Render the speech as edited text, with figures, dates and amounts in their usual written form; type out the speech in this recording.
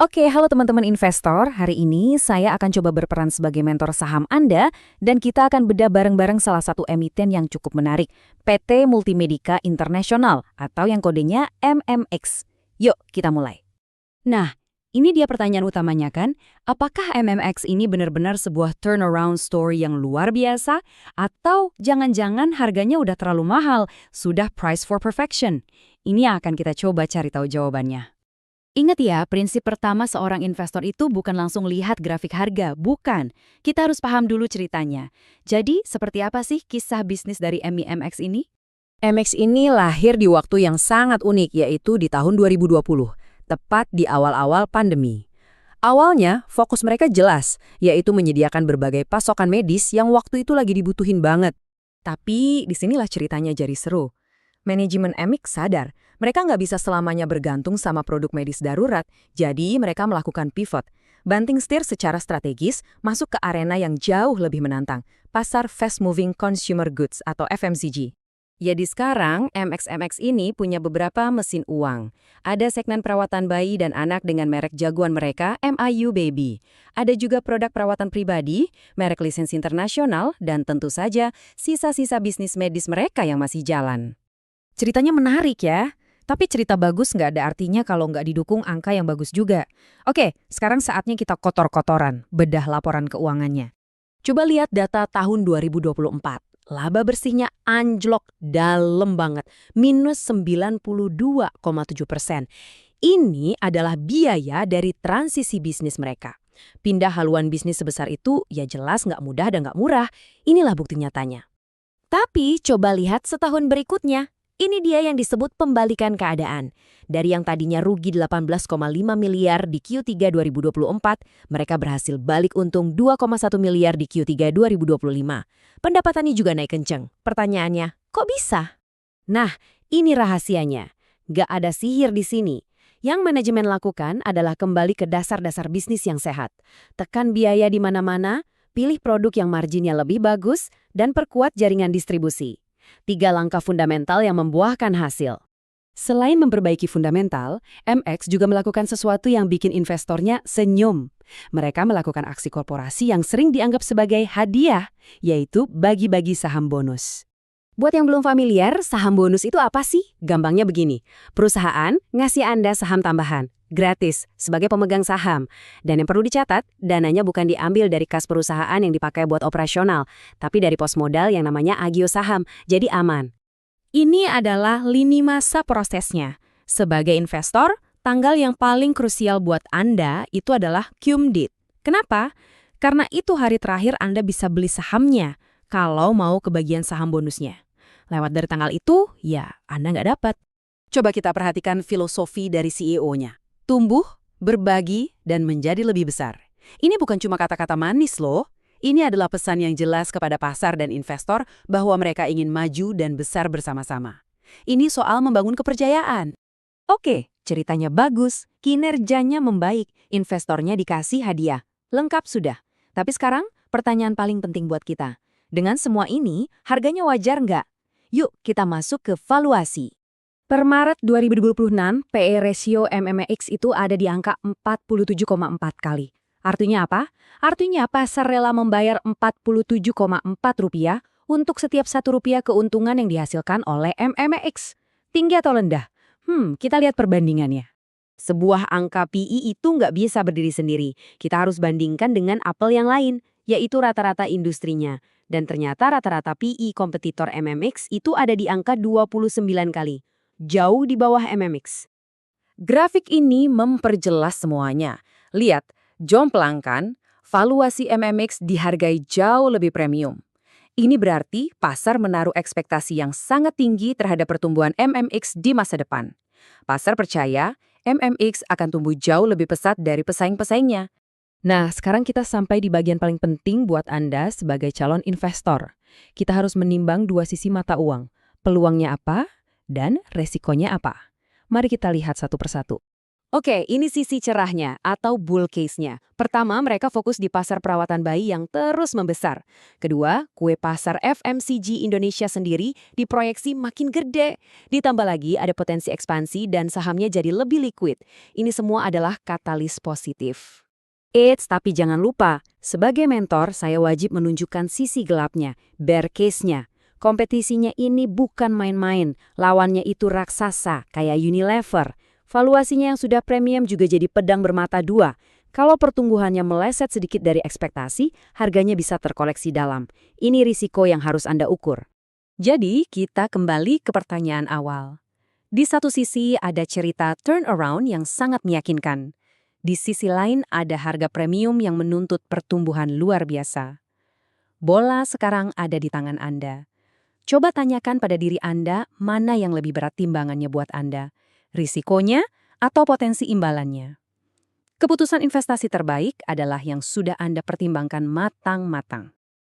Oke, halo teman-teman investor. Hari ini saya akan coba berperan sebagai mentor saham Anda dan kita akan bedah bareng-bareng salah satu emiten yang cukup menarik, PT Multimedica International atau yang kodenya MMX. Yuk, kita mulai. Nah, ini dia pertanyaan utamanya kan, apakah MMX ini benar-benar sebuah turnaround story yang luar biasa atau jangan-jangan harganya udah terlalu mahal, sudah price for perfection? Ini yang akan kita coba cari tahu jawabannya. Ingat ya, prinsip pertama seorang investor itu bukan langsung lihat grafik harga, bukan. Kita harus paham dulu ceritanya. Jadi, seperti apa sih kisah bisnis dari MIMX ini? MX ini lahir di waktu yang sangat unik, yaitu di tahun 2020, tepat di awal-awal pandemi. Awalnya, fokus mereka jelas, yaitu menyediakan berbagai pasokan medis yang waktu itu lagi dibutuhin banget. Tapi disinilah ceritanya jadi seru. Manajemen MX sadar, mereka nggak bisa selamanya bergantung sama produk medis darurat, jadi mereka melakukan pivot. Banting setir secara strategis masuk ke arena yang jauh lebih menantang, pasar fast-moving consumer goods atau FMCG. Jadi sekarang, MX ini punya beberapa mesin uang. Ada segmen perawatan bayi dan anak dengan merek jagoan mereka, MIU Baby. Ada juga produk perawatan pribadi, merek lisensi internasional, dan tentu saja sisa-sisa bisnis medis mereka yang masih jalan. Ceritanya menarik ya, tapi cerita bagus nggak ada artinya kalau nggak didukung angka yang bagus juga. Oke, sekarang saatnya kita kotor-kotoran, bedah laporan keuangannya. Coba lihat data tahun 2024. Laba bersihnya anjlok dalam banget, minus 92,7%. Ini adalah biaya dari transisi bisnis mereka. Pindah haluan bisnis sebesar itu ya jelas nggak mudah dan nggak murah. Inilah bukti nyatanya. Tapi coba lihat setahun berikutnya. Ini dia yang disebut pembalikan keadaan. Dari yang tadinya rugi 18,5 miliar di Q3 2024, mereka berhasil balik untung 2,1 miliar di Q3 2025. Pendapatannya juga naik kenceng. Pertanyaannya, kok bisa? Nah, ini rahasianya. Gak ada sihir di sini. Yang manajemen lakukan adalah kembali ke dasar-dasar bisnis yang sehat. Tekan biaya di mana-mana, pilih produk yang marginnya lebih bagus, dan perkuat jaringan distribusi. 3 langkah fundamental yang membuahkan hasil. Selain memperbaiki fundamental, MX juga melakukan sesuatu yang bikin investornya senyum. Mereka melakukan aksi korporasi yang sering dianggap sebagai hadiah, yaitu bagi-bagi saham bonus. Buat yang belum familiar, saham bonus itu apa sih? Gampangnya begini, perusahaan ngasih Anda saham tambahan, gratis, sebagai pemegang saham. Dan yang perlu dicatat, dananya bukan diambil dari kas perusahaan yang dipakai buat operasional, tapi dari pos modal yang namanya agio saham, jadi aman. Ini adalah lini masa prosesnya. Sebagai investor, tanggal yang paling krusial buat Anda itu adalah cum date. Kenapa? Karena itu hari terakhir Anda bisa beli sahamnya, kalau mau kebagian saham bonusnya. Lewat dari tanggal itu, ya Anda nggak dapat. Coba kita perhatikan filosofi dari CEO-nya. Tumbuh, berbagi, dan menjadi lebih besar. Ini bukan cuma kata-kata manis loh. Ini adalah pesan yang jelas kepada pasar dan investor bahwa mereka ingin maju dan besar bersama-sama. Ini soal membangun kepercayaan. Oke, ceritanya bagus, kinerjanya membaik, investornya dikasih hadiah. Lengkap sudah. Tapi sekarang, pertanyaan paling penting buat kita. Dengan semua ini, harganya wajar nggak? Yuk, kita masuk ke valuasi. Per Maret 2026, PE ratio MMX itu ada di angka 47,4 kali. Artinya apa? Artinya pasar rela membayar Rp47,4 untuk setiap Rp1 keuntungan yang dihasilkan oleh MMX. Tinggi atau rendah? Kita lihat perbandingannya. Sebuah angka PE itu nggak bisa berdiri sendiri. Kita harus bandingkan dengan apel yang lain, yaitu rata-rata industrinya. Dan ternyata rata-rata PE kompetitor MMX itu ada di angka 29 kali. Jauh di bawah MMX. Grafik ini memperjelas semuanya. Lihat, jomplang kan, valuasi MMX dihargai jauh lebih premium. Ini berarti pasar menaruh ekspektasi yang sangat tinggi terhadap pertumbuhan MMX di masa depan. Pasar percaya MMX akan tumbuh jauh lebih pesat dari pesaing-pesaingnya. Nah, sekarang kita sampai di bagian paling penting buat Anda sebagai calon investor. Kita harus menimbang dua sisi mata uang. Peluangnya apa dan resikonya apa? Mari kita lihat satu persatu. Oke, ini sisi cerahnya atau bull case-nya. Pertama, mereka fokus di pasar perawatan bayi yang terus membesar. Kedua, kue pasar FMCG Indonesia sendiri diproyeksi makin gede. Ditambah lagi ada potensi ekspansi dan sahamnya jadi lebih liquid. Ini semua adalah katalis positif. Eits, tapi jangan lupa, sebagai mentor saya wajib menunjukkan sisi gelapnya, bear case-nya. Kompetisinya ini bukan main-main, lawannya itu raksasa, kayak Unilever. Valuasinya yang sudah premium juga jadi pedang bermata dua. Kalau pertumbuhannya meleset sedikit dari ekspektasi, harganya bisa terkoleksi dalam. Ini risiko yang harus Anda ukur. Jadi, kita kembali ke pertanyaan awal. Di satu sisi ada cerita turnaround yang sangat meyakinkan. Di sisi lain ada harga premium yang menuntut pertumbuhan luar biasa. Bola sekarang ada di tangan Anda. Coba tanyakan pada diri Anda mana yang lebih berat timbangannya buat Anda, risikonya atau potensi imbalannya. Keputusan investasi terbaik adalah yang sudah Anda pertimbangkan matang-matang.